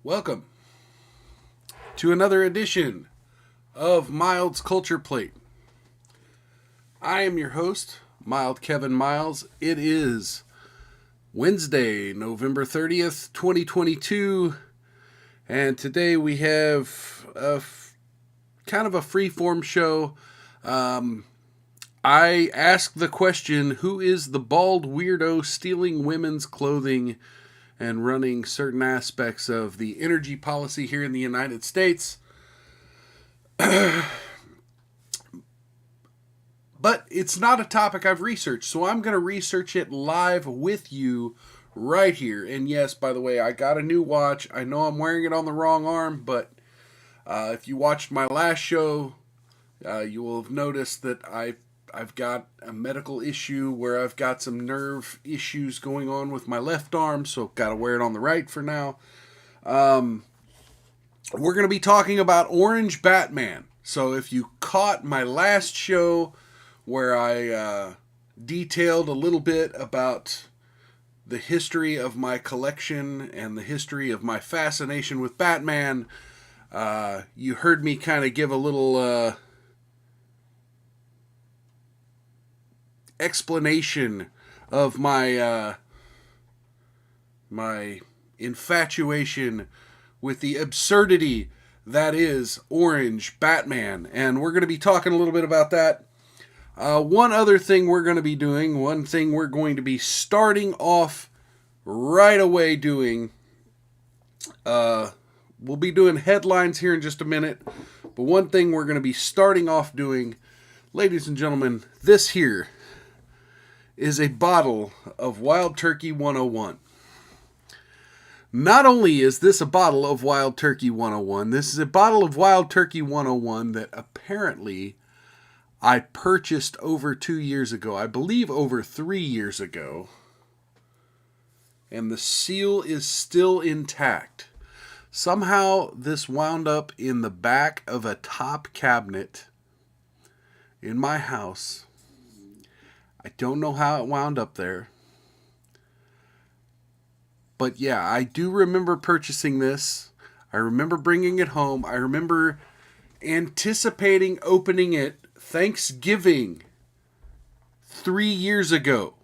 Welcome to another edition of Mild's Culture Plate. I am your host, Mild Kevin Miles. It is Wednesday, November 30th, 2022, and today we have kind of a free-form show. I asked the question, who is the bald weirdo stealing women's clothing and running certain aspects of the energy policy here in the United States? But it's not a topic I've researched, so I'm going to research it live with you right here. And yes, by the way, I got a new watch. I know I'm wearing it on the wrong arm, but if you watched my last show, you will have noticed that I've got a medical issue where I've got some nerve issues going on with my left arm, so got to wear it on the right for now. We're going to be talking about Orange Batman. So if you caught my last show where I detailed a little bit about the history of my collection and the history of my fascination with Batman, you heard me kind of give a little explanation of my my infatuation with the absurdity that is Orange Batman, and we're going to be talking a little bit about that. One other thing we're going to be doing, one thing we're going to be starting off right away doing, we'll be doing headlines here in just a minute, but one thing we're going to be starting off doing, ladies and gentlemen, this here is a bottle of Wild Turkey 101. Not only is this a bottle of Wild Turkey 101, this is a bottle of Wild Turkey 101 that apparently I purchased over 2 years ago. I believe over 3 years ago. And the seal is still intact. Somehow this wound up in the back of a top cabinet in my house. I don't know how it wound up there. But yeah, I do remember purchasing this. I remember bringing it home. I remember anticipating opening it Thanksgiving 3 years ago.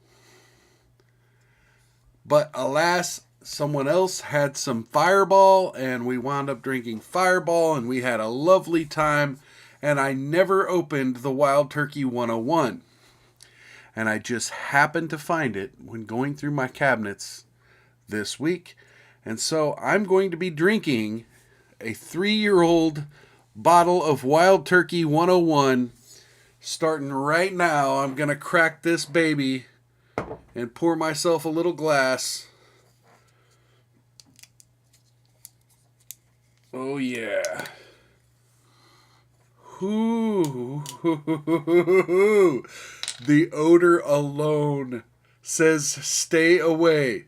But alas, someone else had some Fireball, and we wound up drinking Fireball, and we had a lovely time, and I never opened the Wild Turkey 101. And I just happened to find it when going through my cabinets this week. And so I'm going to be drinking a 3-year-old bottle of Wild Turkey 101. Starting right now, I'm going to crack this baby and pour myself a little glass. Oh yeah. Ooh. The odor alone says stay away.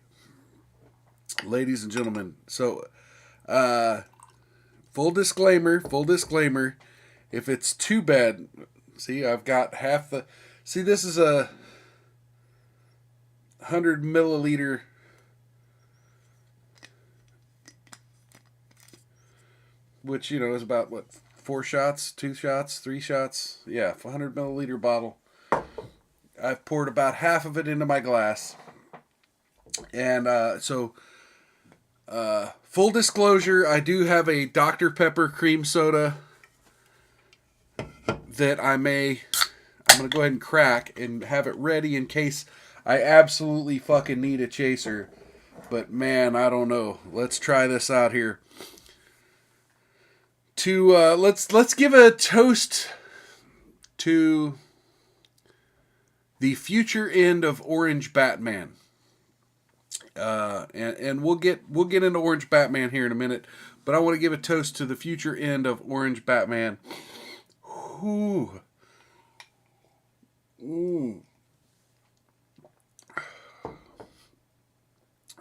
Ladies and gentlemen, so full disclaimer, if it's too bad, see, I've got half the, see, this is a 100 milliliter which, you know, is about what, 4 shots, 2 shots, 3 shots, yeah, 100 milliliter bottle. I've poured about half of it into my glass. And full disclosure, I do have a Dr. Pepper cream soda that I'm going to go ahead and crack and have it ready in case I absolutely fucking need a chaser. But man, I don't know. Let's try this out here. Let's give a toast to the future end of Orange Batman. And we'll get into Orange Batman here in a minute, but I want to give a toast to the future end of Orange Batman. Ooh. Ooh.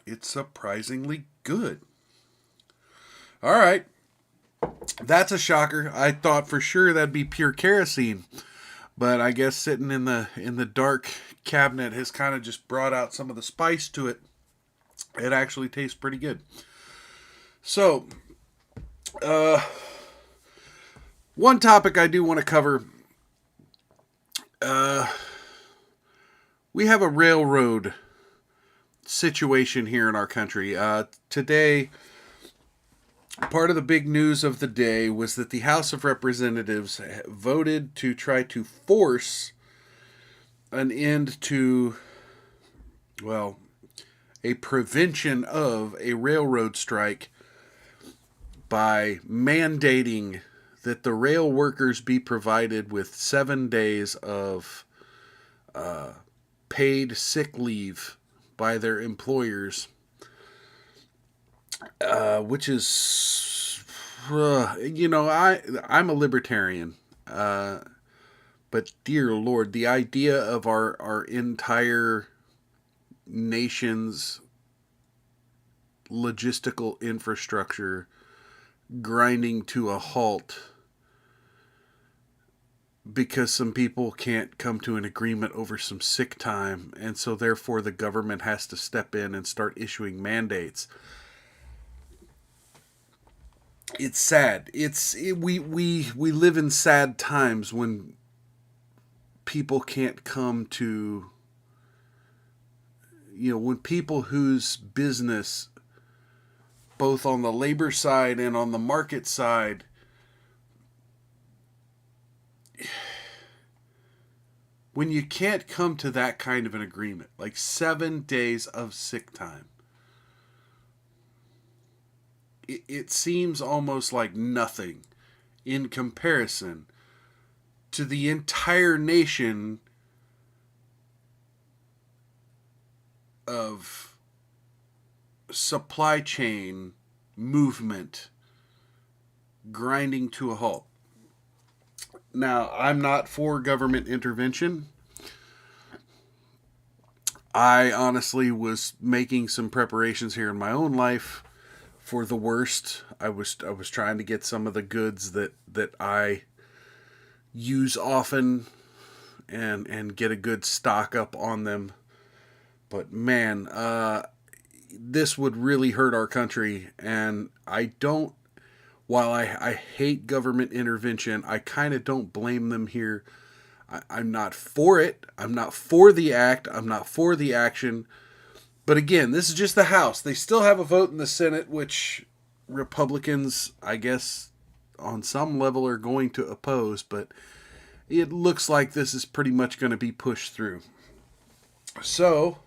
It's surprisingly good. All right. That's a shocker. I thought for sure that'd be pure kerosene, but I guess sitting in the dark cabinet has kind of just brought out some of the spice to it. It actually tastes pretty good. So, uh, one topic I do want to cover. Uh, we have a railroad situation here in our country. Today, part of the big news of the day was that the House of Representatives voted to try to force an end to, well, a prevention of a railroad strike by mandating that the rail workers be provided with 7 days of paid sick leave by their employers, which is, I'm a libertarian, but dear Lord, the idea of our entire nation's logistical infrastructure grinding to a halt because some people can't come to an agreement over some sick time, and so therefore the government has to step in and start issuing mandates. It's sad. We live in sad times when people can't come to, when people whose business, both on the labor side and on the market side, when you can't come to that kind of an agreement, like 7 days of sick time, it seems almost like nothing in comparison to the entire nation of supply chain movement grinding to a halt. Now, I'm not for government intervention. I honestly was making some preparations here in my own life for the worst. I was trying to get some of the goods that I use often and get a good stock up on them. But man, this would really hurt our country, and while I hate government intervention, I kind of don't blame them here. I'm not for it. I'm not for the act. I'm not for the action. But again, this is just the House. They still have a vote in the Senate, which Republicans, I guess, on some level are going to oppose. But it looks like this is pretty much going to be pushed through. So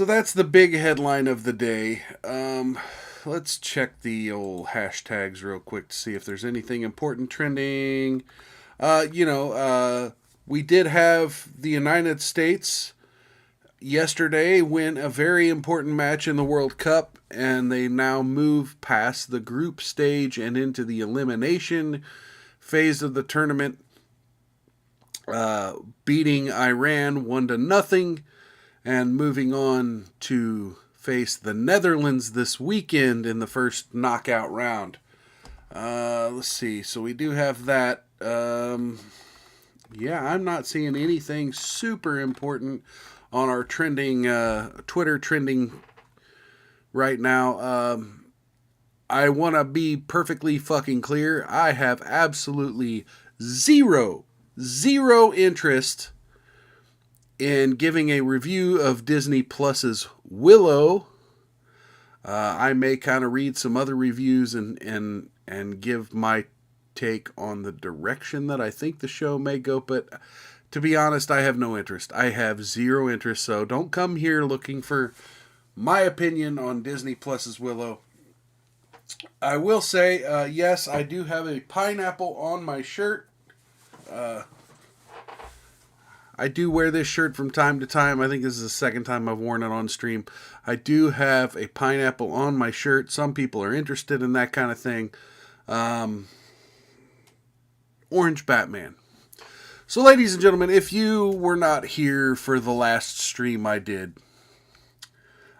that's the big headline of the day. Let's check the old hashtags real quick to see if there's anything important trending. We did have the United States yesterday win a very important match in the World Cup, and they now move past the group stage and into the elimination phase of the tournament, beating Iran 1-0. And moving on to face the Netherlands this weekend in the first knockout round. Let's see. So we do have that. I'm not seeing anything super important on our trending, Twitter trending right now. I want to be perfectly fucking clear. I have absolutely zero interest in giving a review of Disney Plus's Willow. I may kind of read some other reviews and give my take on the direction that I think the show may go, but to be honest, I have no interest. I have zero interest, so don't come here looking for my opinion on Disney Plus's Willow. I will say, yes, I do have a pineapple on my shirt. I do wear this shirt from time to time. I think this is the second time I've worn it on stream. I do have a pineapple on my shirt. Some people are interested in that kind of thing. Orange Batman. So, ladies and gentlemen, if you were not here for the last stream I did,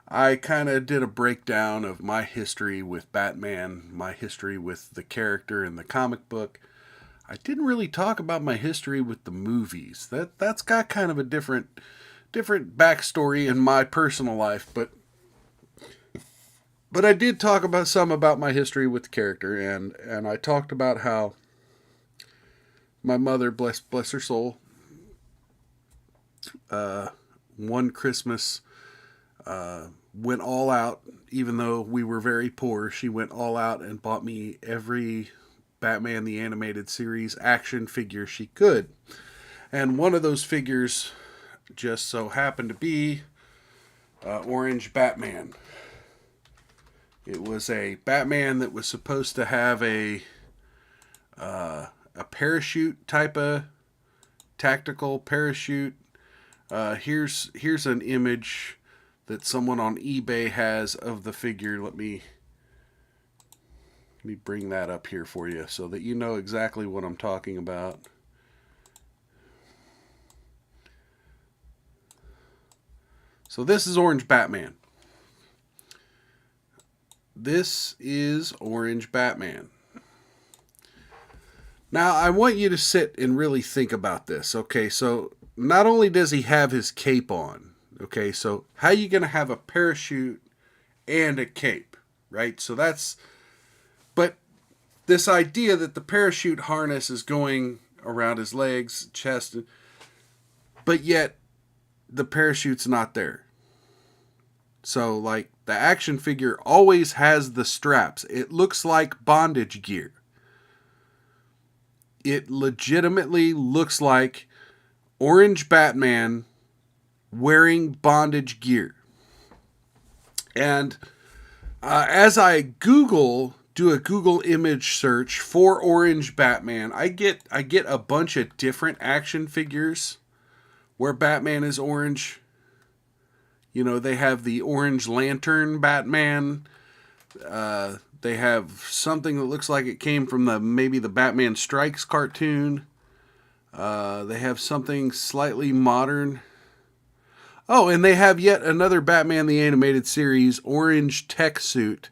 I kind of did a breakdown of my history with Batman, my history with the character in the comic book. I didn't really talk about my history with the movies. That's got kind of a different different backstory in my personal life, but I did talk about my history with the character, and I talked about how my mother, bless her soul, one Christmas went all out. Even though we were very poor, she went all out and bought me every Batman the Animated Series action figure she could. And one of those figures just so happened to be Orange Batman. It was a Batman that was supposed to have a parachute type of tactical parachute. Here's an image that someone on eBay has of the figure. Let me bring that up here for you so that you know exactly what I'm talking about. So this is Orange Batman. This is Orange Batman. Now, I want you to sit and really think about this. Okay, so not only does he have his cape on, okay, so how are you going to have a parachute and a cape, right? So but this idea that the parachute harness is going around his legs, chest, but yet the parachute's not there. So, like, the action figure always has the straps. It looks like bondage gear. It legitimately looks like Orange Batman wearing bondage gear. And as I do a Google image search for Orange Batman, I get a bunch of different action figures where Batman is orange. You know, they have the Orange Lantern Batman. They have something that looks like it came from maybe the Batman Strikes cartoon. They have something slightly modern. Oh, and they have yet another Batman the Animated Series orange tech suit.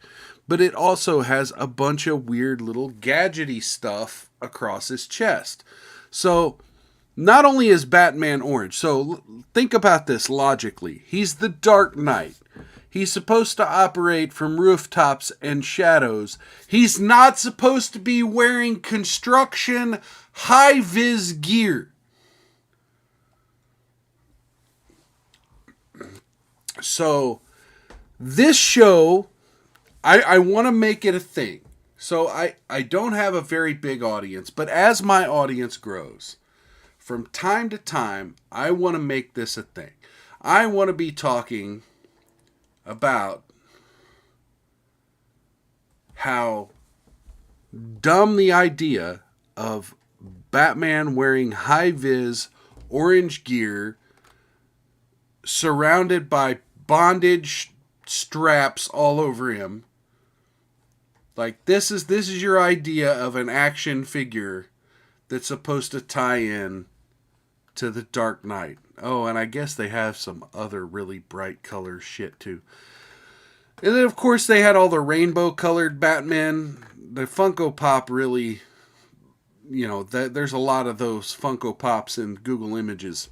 But it also has a bunch of weird little gadgety stuff across his chest. So not only is Batman orange, so think about this logically. He's the Dark Knight. He's supposed to operate from rooftops and shadows. He's not supposed to be wearing construction high-vis gear. So this show, I want to make it a thing. So I don't have a very big audience, but as my audience grows, from time to time, I want to make this a thing. I want to be talking about how dumb the idea of Batman wearing high-vis orange gear surrounded by bondage straps all over him. Like, this is your idea of an action figure that's supposed to tie in to the Dark Knight. Oh, and I guess they have some other really bright color shit too. And then, of course, they had all the rainbow-colored Batman. The Funko Pop really, there's a lot of those Funko Pops in Google Images.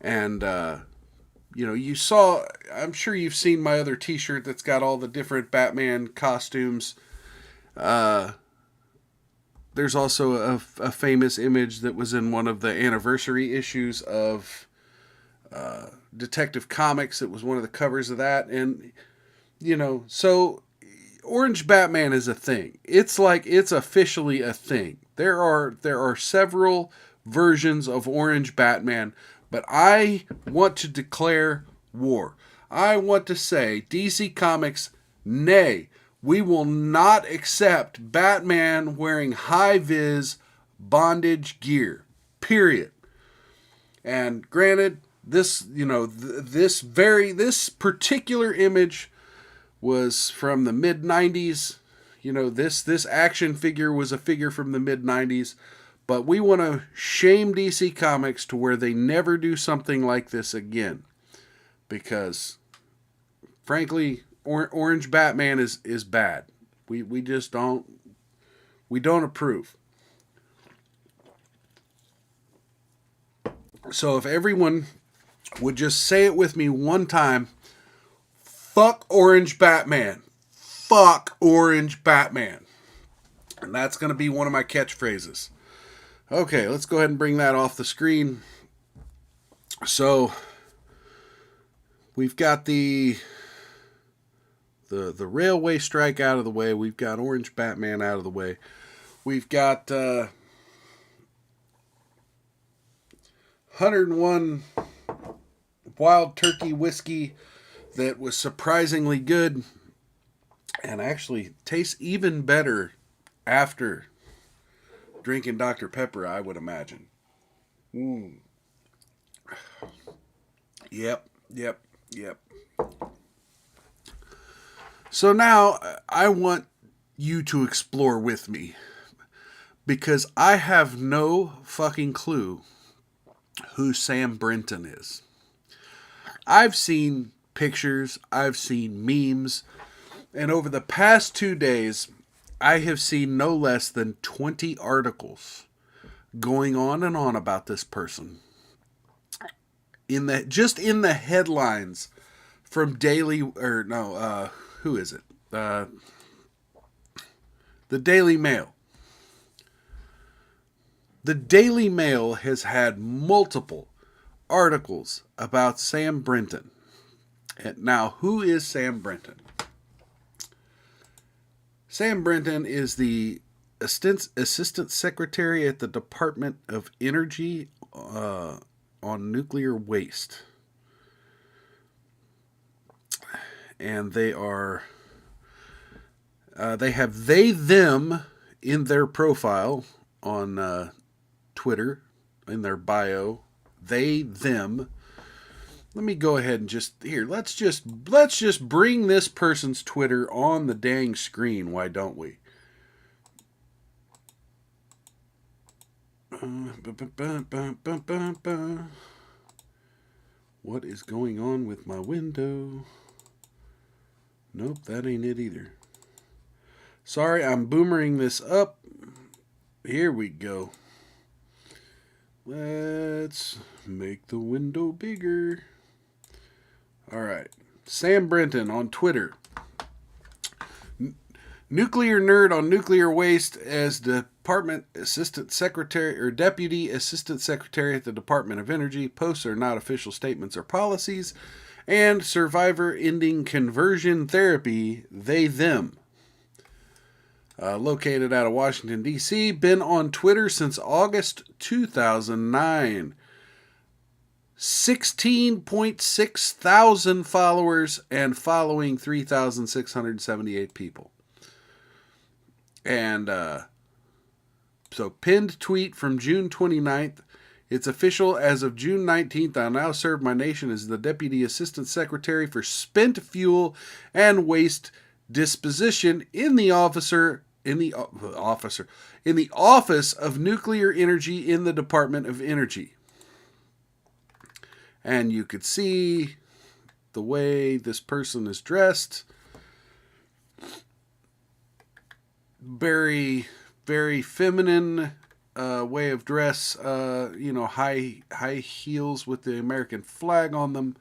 And, you saw, I'm sure you've seen my other t-shirt that's got all the different Batman costumes. There's also a famous image that was in one of the anniversary issues of Detective Comics. It was one of the covers of that. And, so Orange Batman is a thing. It's officially a thing. There are several versions of Orange Batman, but I want to declare war. I want to say, DC Comics, nay, we will not accept Batman wearing high-vis bondage gear. Period. And granted, this particular image was from the mid-90s. This action figure was a figure from the mid-90s. But we want to shame DC Comics to where they never do something like this again. Because, frankly, Orange Batman is bad. We just don't approve. So if everyone would just say it with me one time. Fuck Orange Batman. Fuck Orange Batman. And that's going to be one of my catchphrases. Okay, let's go ahead and bring that off the screen. So, we've got the railway strike out of the way. We've got Orange Batman out of the way. We've got 101 Wild Turkey whiskey that was surprisingly good and actually tastes even better after drinking Dr. Pepper, I would imagine. Yep. So now I want you to explore with me, because I have no fucking clue who Sam Brinton is. I've seen pictures, I've seen memes, and over the past 2 days, I have seen no less than 20 articles going on and on about this person. In the headlines from who is it? The Daily Mail. The Daily Mail has had multiple articles about Sam Brinton. Now, who is Sam Brinton? Sam Brinton is the Assistant Secretary at the Department of Energy on nuclear waste. And they have they, them in their profile on Twitter, in their bio. They, them. Let me go ahead and let's just bring this person's Twitter on the dang screen. Why don't we? What is going on with my window? Nope, that ain't it either. Sorry, I'm boomering this up. Here we go. Let's make the window bigger. All right. Sam Brinton on Twitter. Nuclear nerd on nuclear waste as Department Assistant Secretary or Deputy Assistant Secretary at the Department of Energy. Posts are not official statements or policies. And survivor ending conversion therapy, they, them. Located out of Washington, D.C. Been on Twitter since August 2009. 16.6 thousand followers and following 3,678 people. And so pinned tweet from June 29th. It's official as of June 19th. I now serve my nation as the Deputy Assistant Secretary for Spent Fuel and Waste Disposition in the Office of Nuclear Energy in the Department of Energy. And you could see the way this person is dressed. Very, very feminine way of dress. High heels with the American flag on them.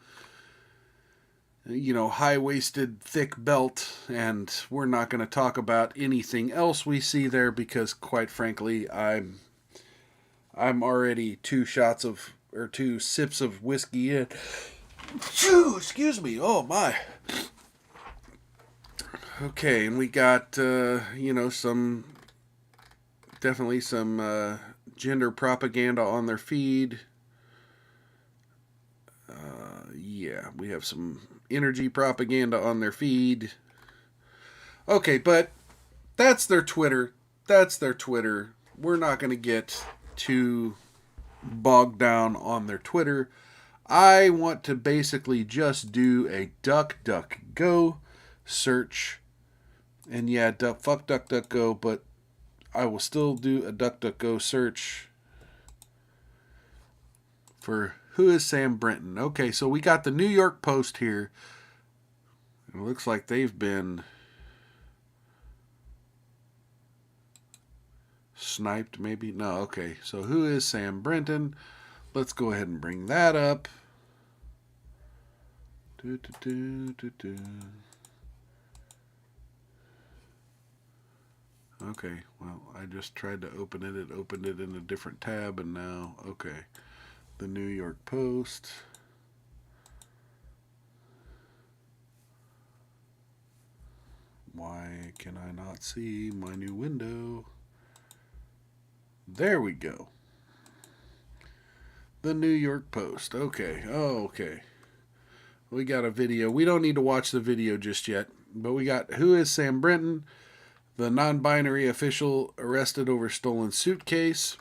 High-waisted, thick belt. And we're not going to talk about anything else we see there because, quite frankly, I'm already 2 sips of whiskey in. Excuse me. Oh, my. Okay, and we got, some gender propaganda on their feed. We have some energy propaganda on their feed. Okay, but that's their Twitter. We're not going to get too bogged down on their Twitter. I want to basically just do a DuckDuckGo search. And yeah, fuck DuckDuckGo, but I will still do a DuckDuckGo search for who is Sam Brinton. Okay, so we got the New York Post here. It looks like they've been sniped, maybe? No, okay. So who is Sam Brinton? Let's go ahead and bring that up. Do, do, do, do, do. Okay, well, I just tried to open it. It opened it in a different tab, and now, okay. The New York Post. Why can I not see my new window? There we go. The New York Post. Okay. Oh, okay. We got a video. We don't need to watch the video just yet, but we got who is Sam Brinton, the non-binary official arrested over stolen suitcase.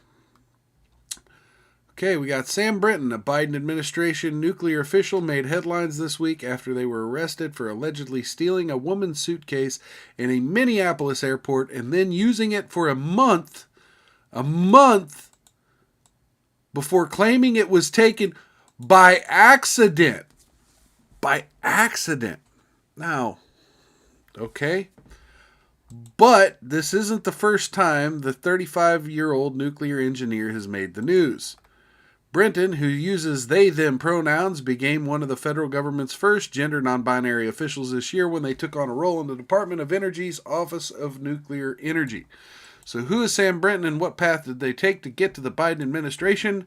Okay, we got Sam Brinton, a Biden administration nuclear official, made headlines this week after they were arrested for allegedly stealing a woman's suitcase in a Minneapolis airport and then using it for a month before claiming it was taken by accident. By accident. Now, okay. But this isn't the first time the 35-year-old nuclear engineer has made the news. Brinton, who uses they-them pronouns, became one of the federal government's first gender non-binary officials this year when they took on a role in the Department of Energy's Office of Nuclear Energy. So who is Sam Brinton and what path did they take to get to the Biden administration?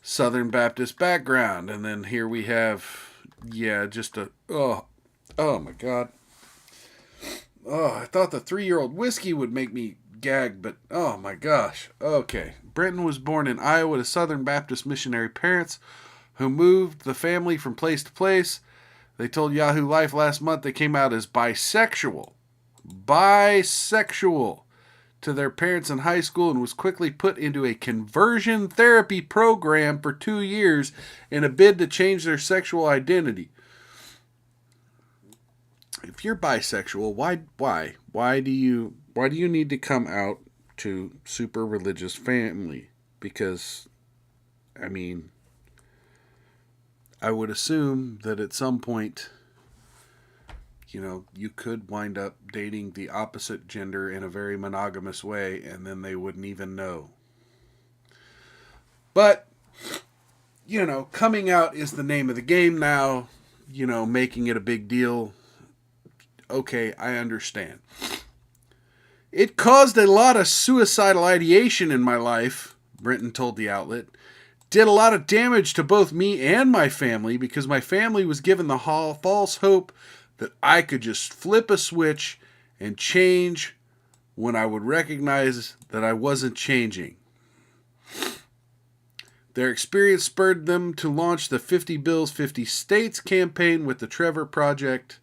Southern Baptist background. And then here we have, oh my God. Oh, I thought the 3-year-old whiskey would make me gag, but oh my gosh. Okay. Brinton was born in Iowa to Southern Baptist missionary parents who moved the family from place to place. They told Yahoo Life last month they came out as bisexual to their parents in high school and was quickly put into a conversion therapy program for 2 years in a bid to change their sexual identity. If you're bisexual, why do you need to come out to super religious family? Because, I mean, I would assume that at some point, you could wind up dating the opposite gender in a very monogamous way, and then they wouldn't even know. But, coming out is the name of the game now, making it a big deal. Okay, I understand. It caused a lot of suicidal ideation in my life, Brinton told the outlet. Did a lot of damage to both me and my family because my family was given the false hope that I could just flip a switch and change when I would recognize that I wasn't changing. Their experience spurred them to launch the 50 Bills, 50 States campaign with the Trevor Project,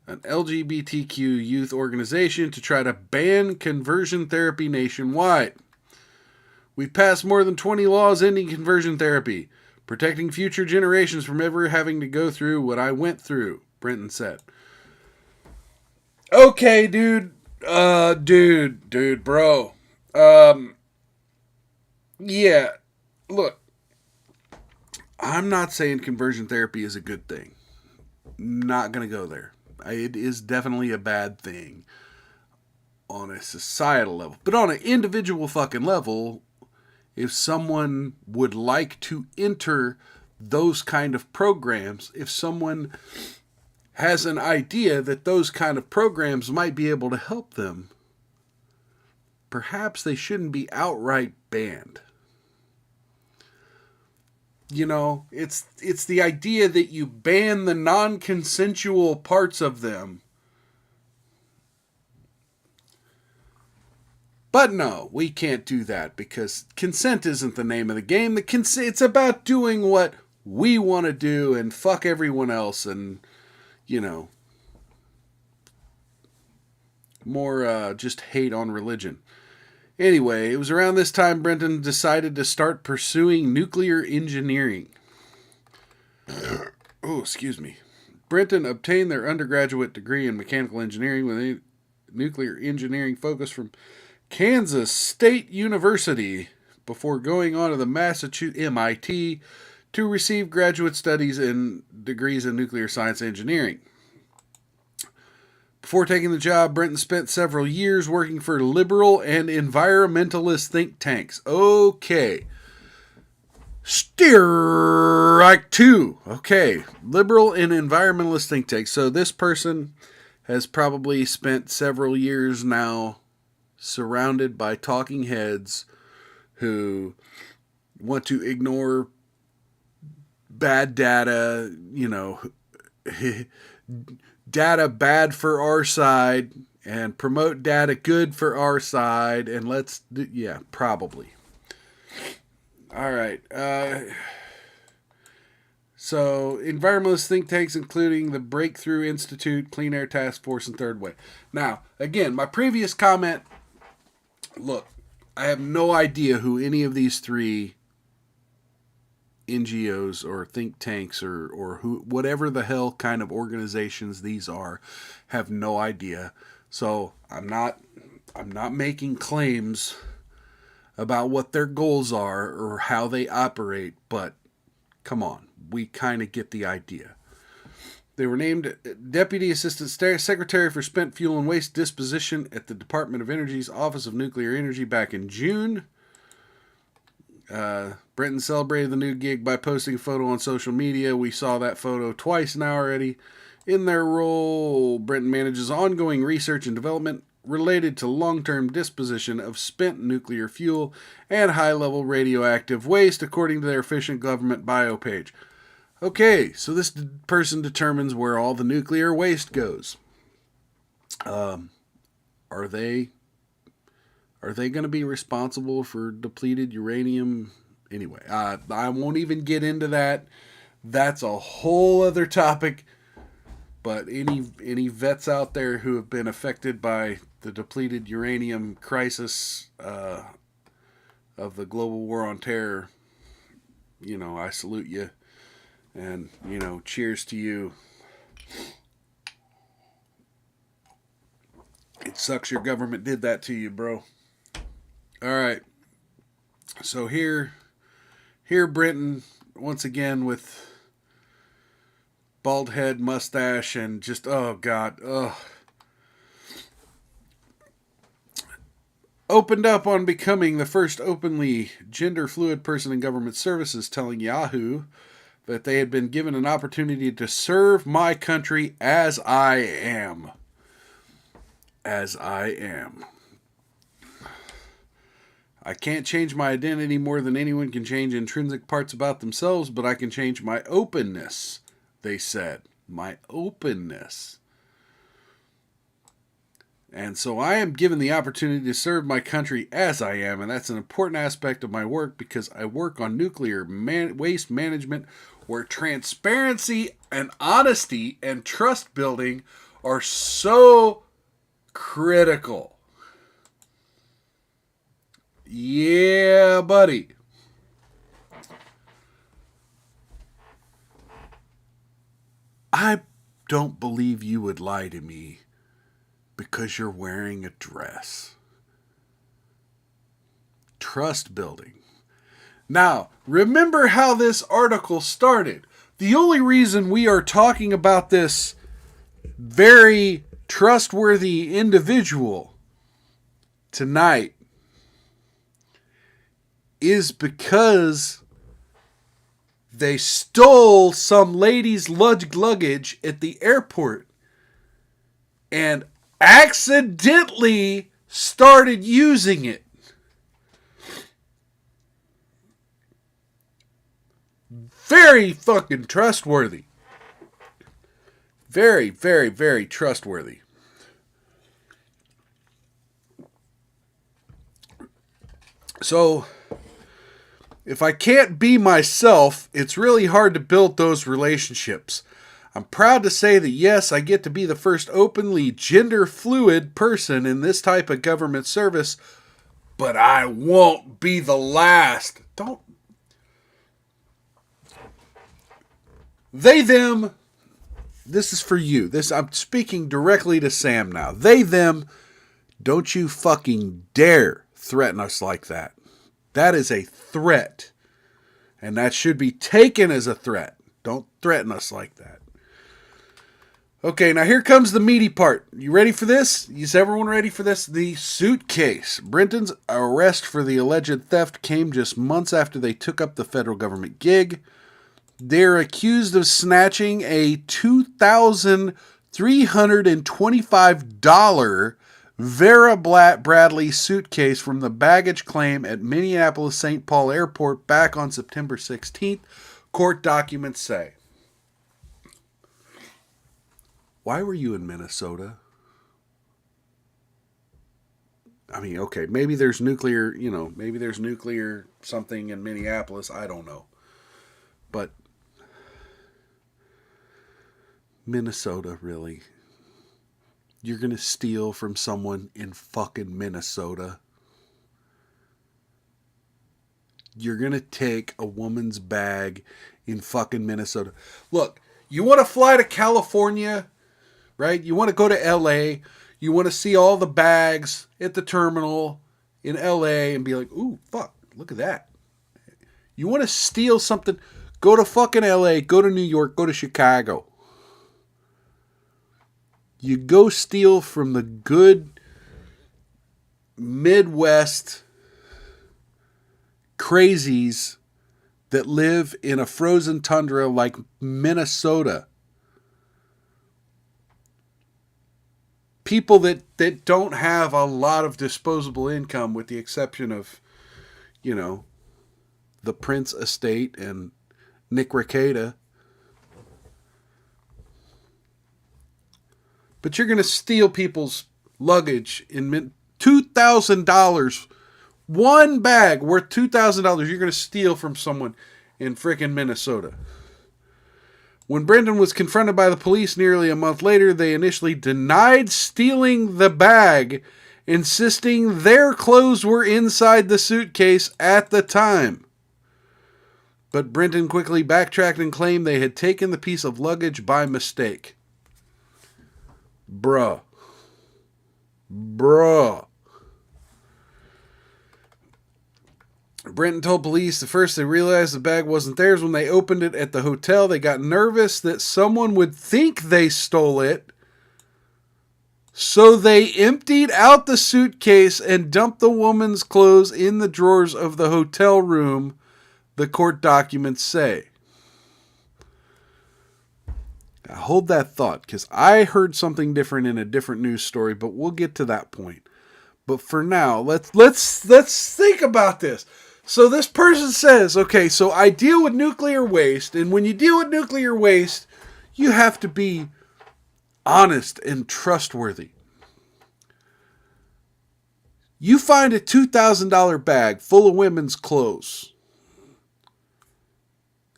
an LGBTQ youth organization to try to ban conversion therapy nationwide. We've passed more than 20 laws ending conversion therapy, protecting future generations from ever having to go through what I went through, Brinton said. Okay, dude, bro. Yeah, look, I'm not saying conversion therapy is a good thing. Not going to go there. It is definitely a bad thing on a societal level. But on an individual fucking level, if someone would like to enter those kind of programs, if someone has an idea that those kind of programs might be able to help them, perhaps they shouldn't be outright banned. It's the idea that you ban the non-consensual parts of them. But no, we can't do that because consent isn't the name of the game. It's about doing what we want to do and fuck everyone else and, more just hate on religion. Anyway, it was around this time Brinton decided to start pursuing nuclear engineering. Oh, excuse me. Brinton obtained their undergraduate degree in mechanical engineering with a nuclear engineering focus from Kansas State University before going on to the Massachusetts MIT to receive graduate studies and degrees in nuclear science engineering. Before taking the job, Brinton spent several years working for liberal and environmentalist think tanks. Okay. Strike two. Okay. Liberal and environmentalist think tank. So this person has probably spent several years now surrounded by talking heads who want to ignore bad data, data bad for our side and promote data good for our side. And probably. All right. So, environmentalist think tanks, including the Breakthrough Institute, Clean Air Task Force, and Third Way. Now, again, my previous comment, look, I have no idea who any of these three NGOs or think tanks or who, whatever the hell kind of organizations these are, have no idea. So, I'm not making claims about what their goals are or how they operate, but come on, we kind of get the idea. They were named Deputy Assistant Secretary for Spent Fuel and Waste Disposition at the Department of Energy's Office of Nuclear Energy back in June. Brenton celebrated the new gig by posting a photo on social media. We saw that photo twice now already. In their role, Brenton manages ongoing research and development related to long-term disposition of spent nuclear fuel and high-level radioactive waste, according to their efficient government bio page. Okay, so this person determines where all the nuclear waste goes. Are they going to be responsible for depleted uranium? Anyway, I won't even get into that. That's a whole other topic. But any vets out there who have been affected by the depleted uranium crisis of the global war on terror, I salute you. And, cheers to you. It sucks your government did that to you, bro. All right. So here Brenton, once again, with bald head, mustache, and just, oh, God. Ugh. Opened up on becoming the first openly gender-fluid person in government services, telling Yahoo that they had been given an opportunity to serve my country as I am. As I am. I can't change my identity more than anyone can change intrinsic parts about themselves, but I can change my openness, they said. My openness. And so I am given the opportunity to serve my country as I am, and that's an important aspect of my work because I work on nuclear waste management where transparency and honesty and trust building are so critical. Yeah, buddy. I don't believe you would lie to me because you're wearing a dress. Trust building. Now, remember how this article started. The only reason we are talking about this very trustworthy individual tonight is because they stole some lady's luggage at the airport and accidentally started using it. Very fucking trustworthy. Very, very, very trustworthy. So, if I can't be myself, it's really hard to build those relationships. I'm proud to say that yes, I get to be the first openly gender fluid person in this type of government service, but I won't be the last. Don't. They, them, this is for you. I'm speaking directly to Sam now. They, them, don't you fucking dare threaten us like that. That is a threat. And that should be taken as a threat. Don't threaten us like that. Okay, now here comes the meaty part. You ready for this? Is everyone ready for this? The suitcase. Brenton's arrest for the alleged theft came just months after they took up the federal government gig. They're accused of snatching a $2,325 Vera Bradley suitcase from the baggage claim at Minneapolis St. Paul Airport back on September 16th, court documents say. Why were you in Minnesota? I mean, okay, maybe there's nuclear, maybe there's nuclear something in Minneapolis. I don't know. But Minnesota, really? You're going to steal from someone in fucking Minnesota? You're going to take a woman's bag in fucking Minnesota? Look, you want to fly to California, right? You want to go to LA. You want to see all the bags at the terminal in LA and be like, ooh, fuck, look at that. You want to steal something? Go to fucking LA, go to New York, go to Chicago. You go steal from the good Midwest crazies that live in a frozen tundra like Minnesota. People that don't have a lot of disposable income, with the exception of, the Prince estate and Nick Rekieta. But you're going to steal people's luggage in $2,000. One bag worth $2,000 you're going to steal from someone in frickin' Minnesota. When Brenton was confronted by the police nearly a month later, they initially denied stealing the bag, insisting their clothes were inside the suitcase at the time. But Brenton quickly backtracked and claimed they had taken the piece of luggage by mistake. Bruh. Brenton told police at first they realized the bag wasn't theirs when they opened it at the hotel. They got nervous that someone would think they stole it, so they emptied out the suitcase and dumped the woman's clothes in the drawers of the hotel room, the court documents say. Now hold that thought, because I heard something different in a different news story, but we'll get to that point. But for now, let's think about this. So this person says, okay, so I deal with nuclear waste, and when you deal with nuclear waste, you have to be honest and trustworthy. You find a $2,000 bag full of women's clothes,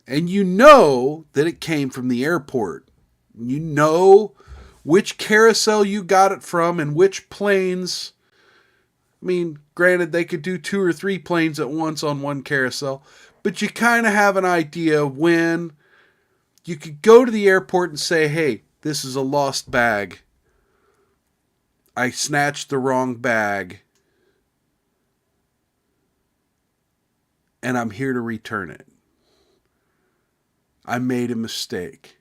and you know that it came from the airport. You know which carousel you got it from and which planes. I mean, granted, they could do 2 or 3 planes at once on one carousel, but you kind of have an idea when you could go to the airport and say, hey, this is a lost bag. I snatched the wrong bag, and I'm here to return it. I made a mistake.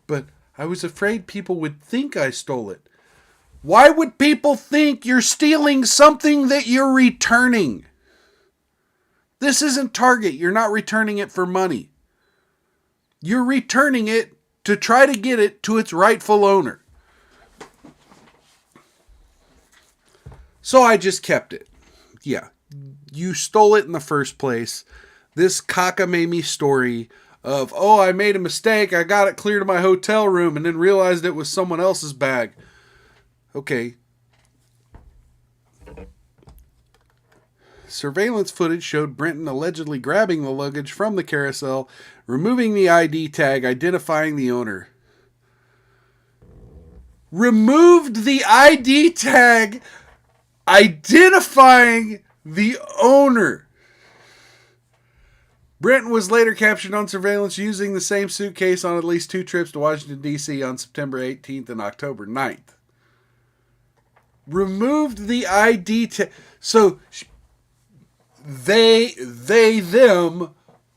But I was afraid people would think I stole it. Why would people think you're stealing something that you're returning? This isn't Target. You're not returning it for money. You're returning it to try to get it to its rightful owner. So I just kept it. Yeah, you stole it in the first place. This cockamamie story of, oh, I made a mistake, I got it clear to my hotel room and then realized it was someone else's bag. Okay. Surveillance footage showed Brenton allegedly grabbing the luggage from the carousel, removing the ID tag, identifying the owner. Removed the ID tag, identifying the owner. Brenton was later captured on surveillance using the same suitcase on at least 2 trips to Washington, D.C. on September 18th and October 9th. Removed the ID tag. So them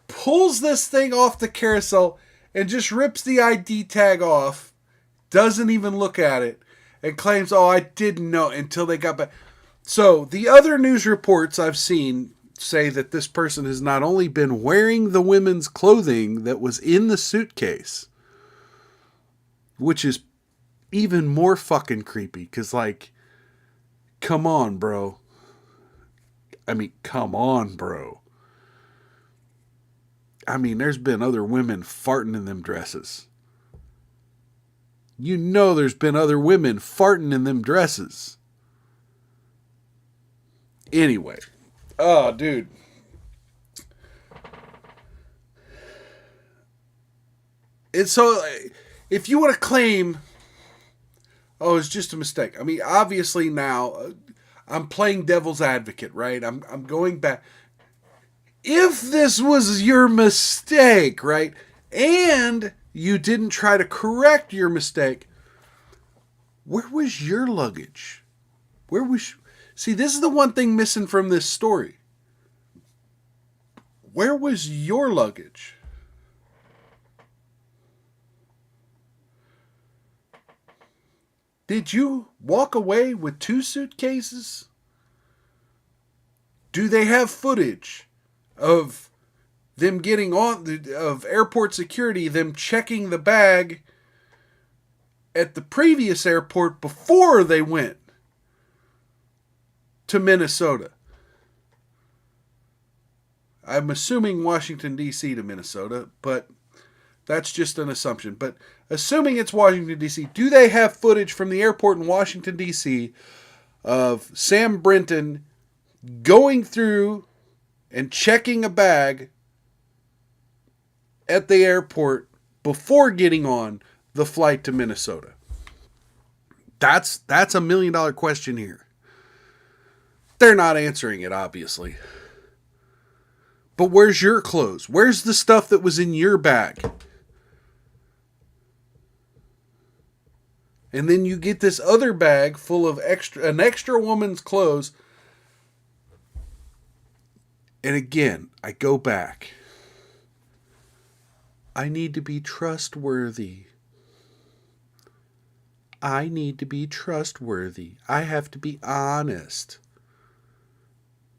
pulls this thing off the carousel and just rips the ID tag off, doesn't even look at it, and claims, oh, I didn't know until they got back. So the other news reports I've seen say that this person has not only been wearing the women's clothing that was in the suitcase, which is even more fucking creepy, because, like, come on, bro. I mean, come on, bro. I mean, there's been other women farting in them dresses. You know there's been other women farting in them dresses. Anyway. Oh, dude. And so, if you want to claim, oh, it's just a mistake. I mean, obviously now, I'm playing devil's advocate, right? I'm going back. If this was your mistake, right, and you didn't try to correct your mistake, where was your luggage? Where was... See, this is the one thing missing from this story. Where was your luggage? Did you walk away with 2 suitcases? Do they have footage of them getting on, of airport security, them checking the bag at the previous airport before they went to Minnesota? I'm assuming Washington, D.C. to Minnesota, but that's just an assumption. But assuming it's Washington, D.C., do they have footage from the airport in Washington, D.C. of Sam Brinton going through and checking a bag at the airport before getting on the flight to Minnesota? That's a $1 million question here. They're not answering it, obviously. But where's your clothes? Where's the stuff that was in your bag? And then you get this other bag full of an extra woman's clothes. And again, I go back. I need to be trustworthy. I need to be trustworthy. I have to be honest.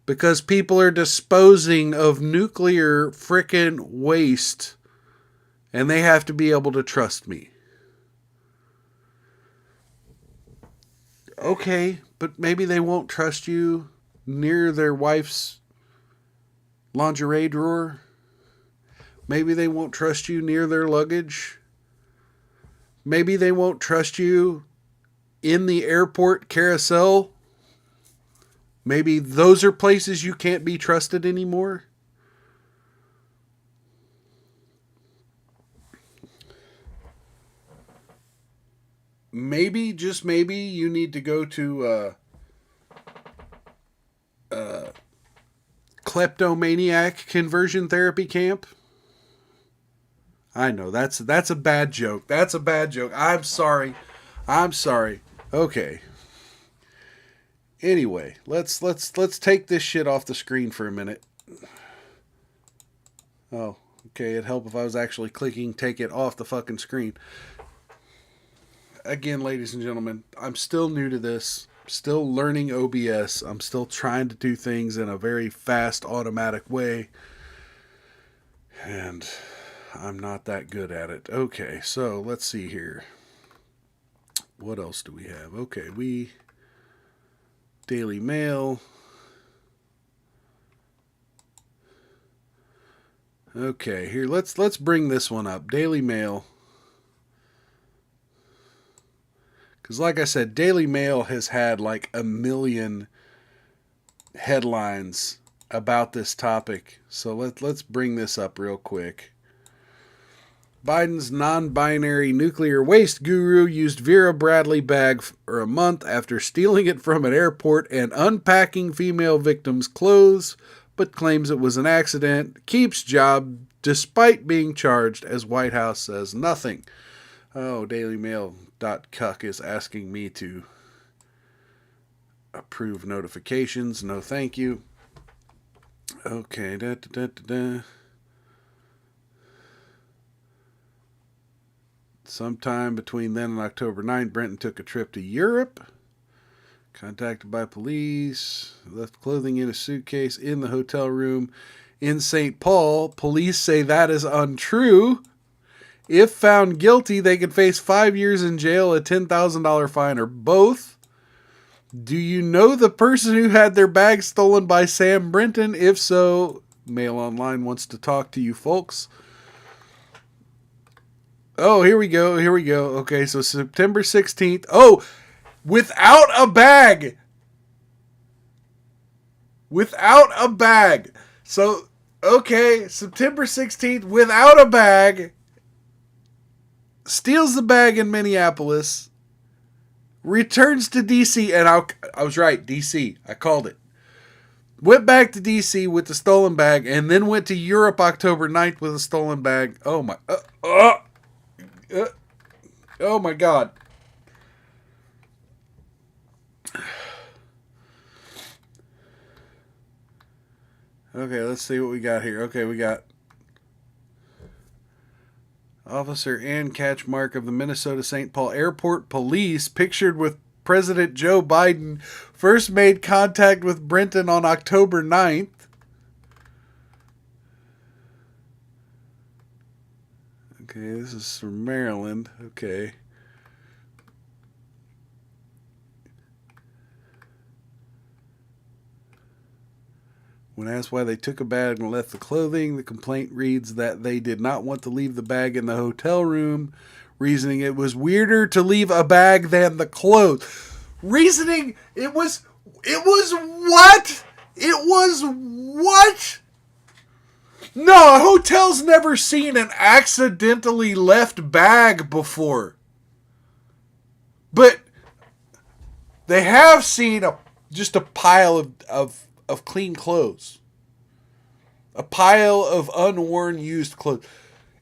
Because people are disposing of nuclear frickin' waste. And they have to be able to trust me. Okay, but maybe they won't trust you near their wife's lingerie drawer. Maybe they won't trust you near their luggage. Maybe they won't trust you in the airport carousel. Maybe those are places you can't be trusted anymore. Maybe, just maybe, you need to go to kleptomaniac conversion therapy camp. I know, that's a bad joke. That's a bad joke. I'm sorry. Okay. Anyway, let's take this shit off the screen for a minute. Oh, okay, it'd help if I was actually clicking take it off the fucking screen. Again, ladies and gentlemen, I'm still new to this. Still learning OBS. I'm still trying to do things in a very fast, automatic way. And I'm not that good at it. Okay, so let's see here. What else do we have? Okay, Daily Mail. Okay, here, let's bring this one up. Daily Mail. Because like I said, Daily Mail has had like 1 million headlines about this topic. So let's bring this up real quick. Biden's non-binary nuclear waste guru used Vera Bradley bag for a month after stealing it from an airport and unpacking female victims' clothes, but claims it was an accident. Keeps job despite being charged, as White House says nothing. Oh, DailyMail.cuck is asking me to approve notifications. No, thank you. Okay. Sometime between then and October 9th, Brenton took a trip to Europe. Contacted by police, left clothing in a suitcase in the hotel room in St. Paul. Police say that is untrue. If found guilty, they could face 5 years in jail, a $10,000 fine, or both. Do you know the person who had their bag stolen by Sam Brenton? If so, Mail Online wants to talk to you folks. Oh, here we go. Okay, so September 16th. Oh, without a bag. So, okay, September 16th, without a bag. Steals the bag in Minneapolis. Returns to D.C. And I was right, D.C. I called it. Went back to D.C. with the stolen bag. And then went to Europe October 9th with a stolen bag. Oh my... oh my God. Okay, let's see what we got here. Okay, we got Officer Ann Catchmark of the Minnesota St. Paul Airport Police, pictured with President Joe Biden, first made contact with Brenton on October 9th. Okay, this is from Maryland. Okay. When asked why they took a bag and left the clothing, the complaint reads that they did not want to leave the bag in the hotel room, reasoning it was weirder to leave a bag than the clothes. Reasoning it was what? It was what? No, a hotel's never seen an accidentally left bag before. But they have seen just a pile of clean clothes. A pile of unworn used clothes.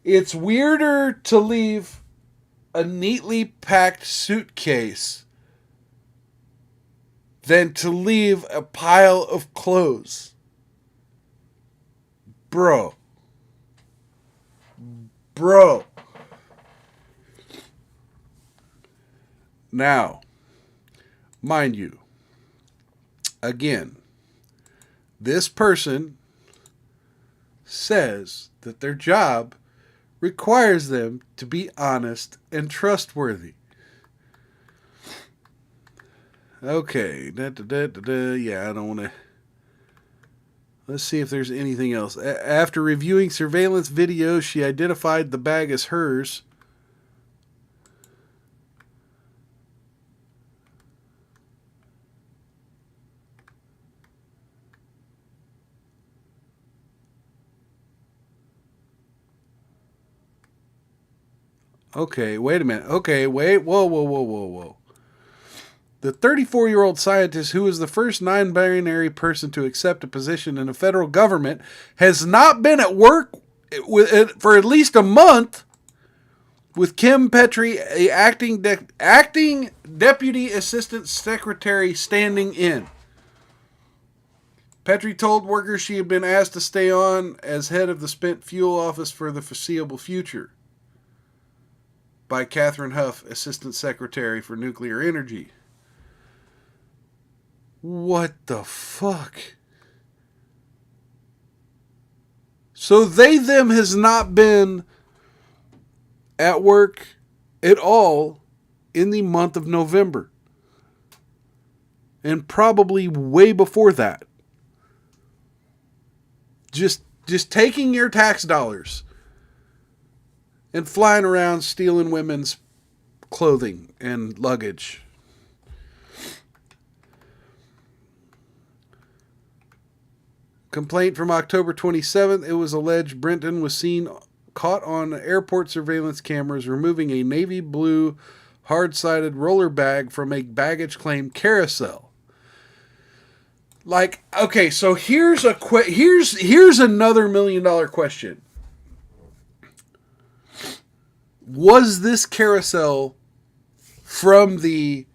It's weirder to leave a neatly packed suitcase than to leave a pile of clothes. Bro. Now, mind you, again, this person says that their job requires them to be honest and trustworthy. Okay. Yeah, I don't want to... Let's see if there's anything else. After reviewing surveillance videos, she identified the bag as hers. Okay, wait a minute. Okay, wait. Whoa. The 34-year-old scientist, who is the first non-binary person to accept a position in the federal government, has not been at work for at least a month, with Kim Petrie, a acting deputy assistant secretary, standing in. Petrie told workers she had been asked to stay on as head of the spent fuel office for the foreseeable future by Catherine Huff, assistant secretary for nuclear energy. What the fuck? So them has not been at work at all in the month of November. And probably way before that. Just taking your tax dollars and flying around stealing women's clothing and luggage. Complaint from October 27th. It was alleged Brenton was seen caught on airport surveillance cameras removing a navy blue hard-sided roller bag from a baggage claim carousel. Like, okay, so here's another $1 million question. Was this carousel from the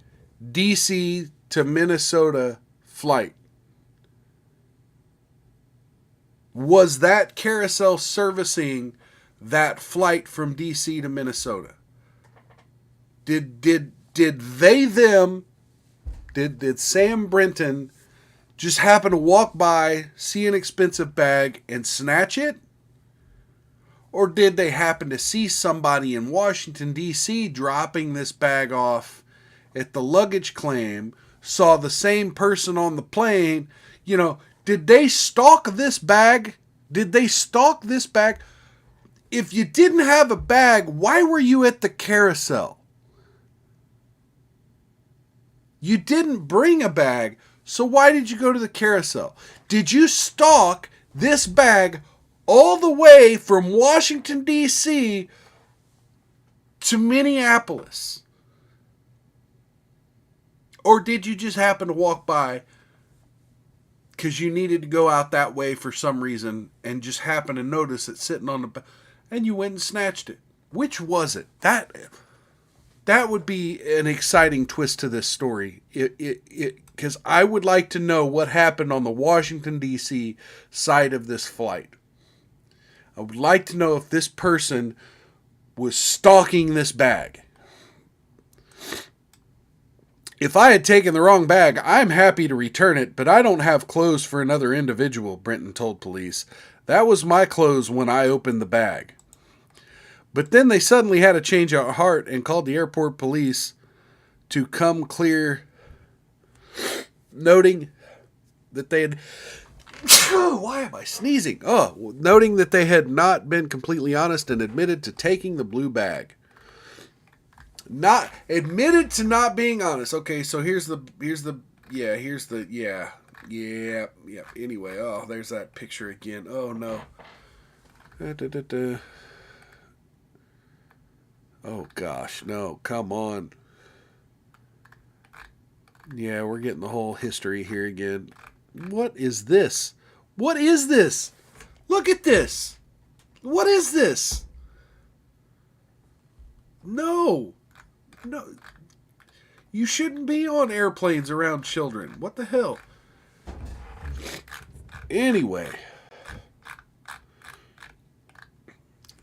DC to Minnesota flight? Was that carousel servicing that flight from DC to Minnesota? Did they them did Sam Brenton just happen to walk by, see an expensive bag, and snatch it? Or did they happen to see somebody in Washington, D.C. dropping this bag off at the luggage claim, saw the same person on the plane? Did they stalk this bag? Did they stalk this bag? If you didn't have a bag, why were you at the carousel? You didn't bring a bag, so why did you go to the carousel? Did you stalk this bag all the way from Washington, D.C. to Minneapolis? Or did you just happen to walk by because you needed to go out that way for some reason and just happen to notice it sitting on the... and you went and snatched it? Which was it? That would be an exciting twist to this story. Because I would like to know what happened on the Washington, D.C. side of this flight. I would like to know if this person was stalking this bag. If I had taken the wrong bag, I'm happy to return it, but I don't have clothes for another individual, Brenton told police. That was my clothes when I opened the bag. But then they suddenly had a change of heart and called the airport police to come clear, noting that they had... Why am I sneezing? Noting that they had not been completely honest and admitted to taking the blue bag. Not admitted to not being honest. Okay, so here's the anyway, there's that picture again. Oh no. Oh gosh, no, come on. Yeah, we're getting the whole history here again. What is this? What is this? Look at this. What is this? No. You shouldn't be on airplanes around children. What the hell? Anyway.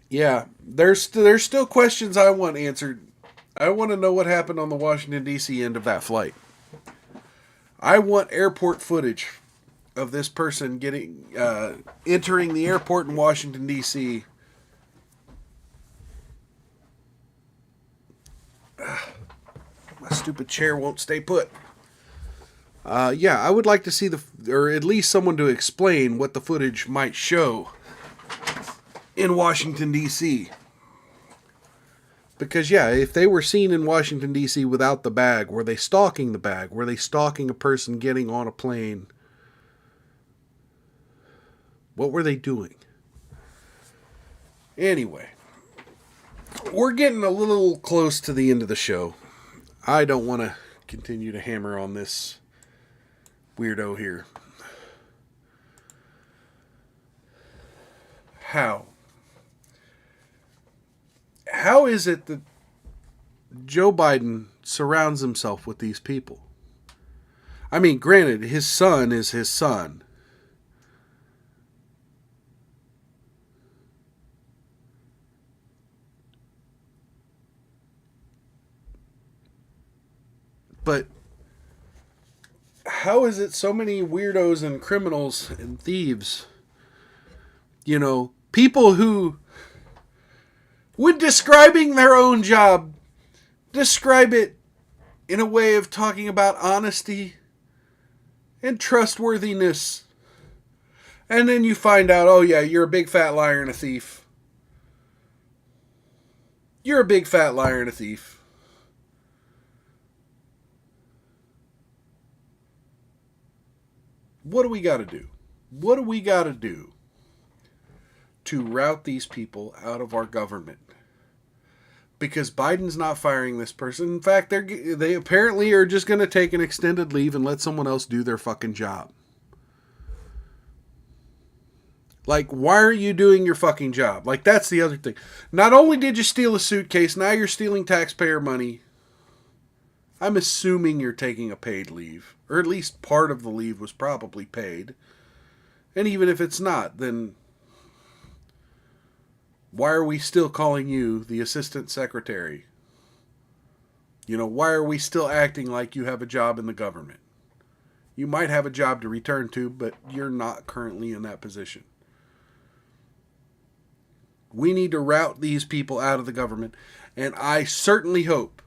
Yeah, there's still questions I want answered. I want to know what happened on the Washington, D.C. end of that flight. I want airport footage of this person entering the airport in Washington, D.C. My stupid chair won't stay put. I would like to see or at least someone to explain what the footage might show in Washington, D.C. Because, if they were seen in Washington, D.C. without the bag, were they stalking the bag? Were they stalking a person getting on a plane? What were they doing? Anyway, we're getting a little close to the end of the show. I don't want to continue to hammer on this weirdo here. How is it that Joe Biden surrounds himself with these people? I mean, granted, his son is his son. But how is it so many weirdos and criminals and thieves, people who, when describing their own job, describe it in a way of talking about honesty and trustworthiness. And then you find out, you're a big fat liar and a thief. You're a big fat liar and a thief. What do we got to do? What do we got to do to rout these people out of our government? Because Biden's not firing this person. In fact, they apparently are just going to take an extended leave and let someone else do their fucking job. Like, why are you doing your fucking job? Like, that's the other thing. Not only did you steal a suitcase, now you're stealing taxpayer money. I'm assuming you're taking a paid leave. Or at least part of the leave was probably paid. And even if it's not, then why are we still calling you the assistant secretary? Why are we still acting like you have a job in the government? You might have a job to return to, but you're not currently in that position. We need to route these people out of the government. And I certainly hope,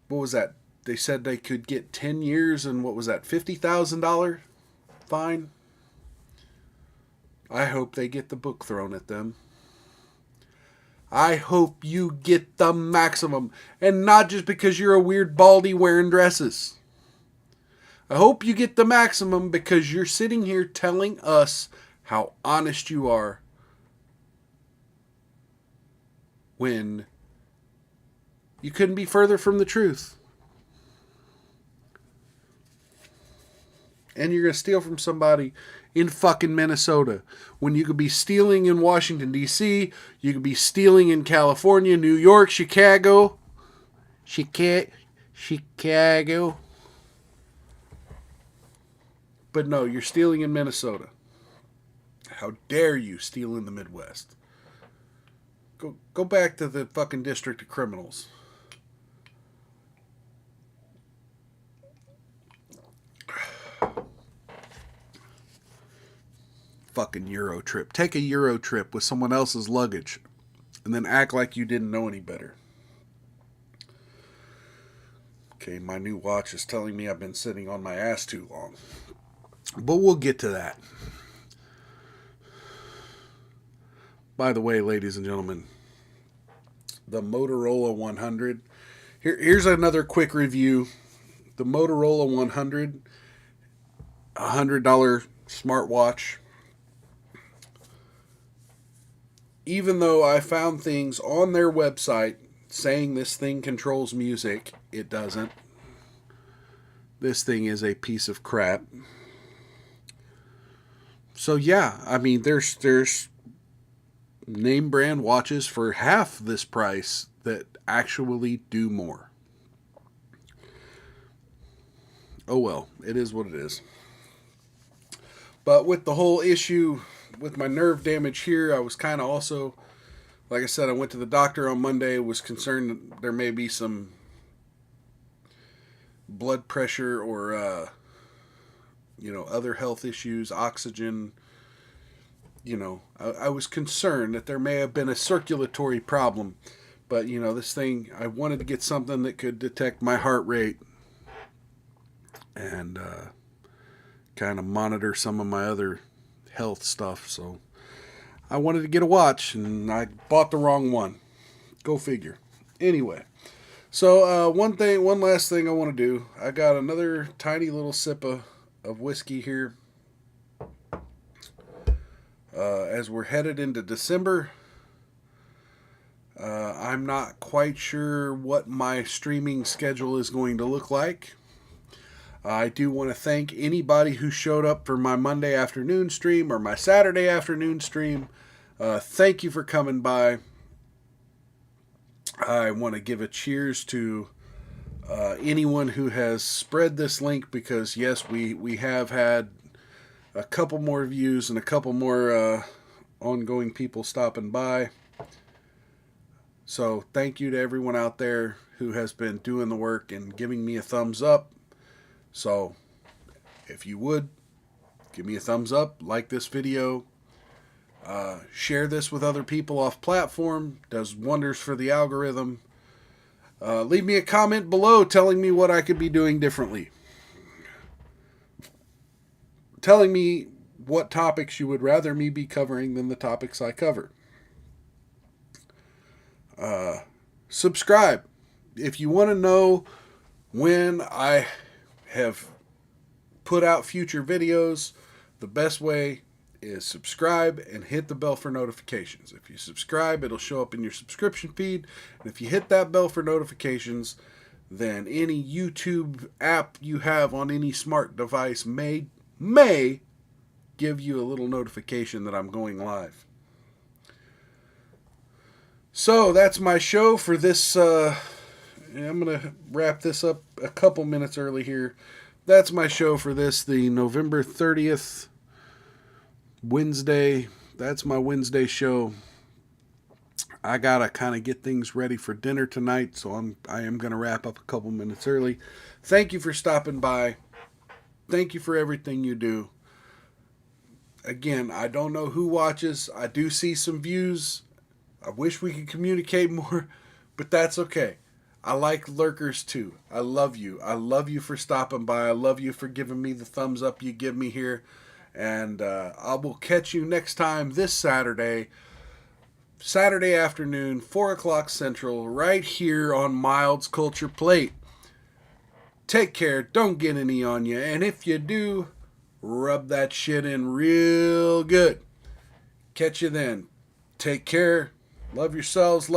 what was that? They said they could get 10 years and what was that, $50,000 fine? I hope they get the book thrown at them. I hope you get the maximum. And not just because you're a weird baldy wearing dresses. I hope you get the maximum because you're sitting here telling us how honest you are when you couldn't be further from the truth. And you're going to steal from somebody in fucking Minnesota when you could be stealing in Washington, D.C., you could be stealing in California, New York, Chicago. But no, you're stealing in Minnesota. How dare you steal in the Midwest? Go back to the fucking District of Criminals. Fucking Euro trip. Take a Euro trip with someone else's luggage and then act like you didn't know any better. Okay, my new watch is telling me I've been sitting on my ass too long. But we'll get to that. By the way, ladies and gentlemen, the Motorola 100. Here's another quick review. The Motorola 100, $100 smartwatch. Even though I found things on their website saying this thing controls music, it doesn't. This thing is a piece of crap. So yeah, I mean, there's name brand watches for half this price that actually do more. Oh well, it is what it is. But with the whole issue with my nerve damage here, I was kind of also, like I said, I went to the doctor on Monday, was concerned that there may be some blood pressure or, other health issues, oxygen. I was concerned that there may have been a circulatory problem. But, this thing, I wanted to get something that could detect my heart rate and kind of monitor some of my other health stuff. So I wanted to get a watch, and I bought the wrong one. Go figure. Anyway, so one last thing I want to do. I got another tiny little sip of whiskey here. As we're headed into December, I'm not quite sure what my streaming schedule is going to look like. I do want to thank anybody who showed up for my Monday afternoon stream or my Saturday afternoon stream. Thank you for coming by. I want to give a cheers to anyone who has spread this link because, yes, we have had a couple more views and a couple more ongoing people stopping by. So thank you to everyone out there who has been doing the work and giving me a thumbs up. So if you would, give me a thumbs up, like this video, share this with other people off platform, does wonders for the algorithm. Leave me a comment below telling me what I could be doing differently. Telling me what topics you would rather me be covering than the topics I cover. Subscribe. If you want to know when I have put out future videos, the best way is subscribe and hit the bell for notifications. If you subscribe, it'll show up in your subscription feed. And if you hit that bell for notifications, then any YouTube app you have on any smart device may give you a little notification that I'm going live. So that's my show for this. I'm going to wrap this up a couple minutes early here. That's my show for this, the November 30th Wednesday. That's my Wednesday show. I gotta kind of get things ready for dinner tonight, so I am gonna wrap up a couple minutes early. Thank you for stopping by. Thank you for everything you do. Again, I don't know who watches. I do see some views. I wish we could communicate more, but that's okay. I like lurkers too. I love you. I love you for stopping by. I love you for giving me the thumbs up you give me here. And I will catch you next time this Saturday afternoon, 4 o'clock Central, right here on Mild's Culture Plate. Take care. Don't get any on you. And if you do, rub that shit in real good. Catch you then. Take care. Love yourselves. Love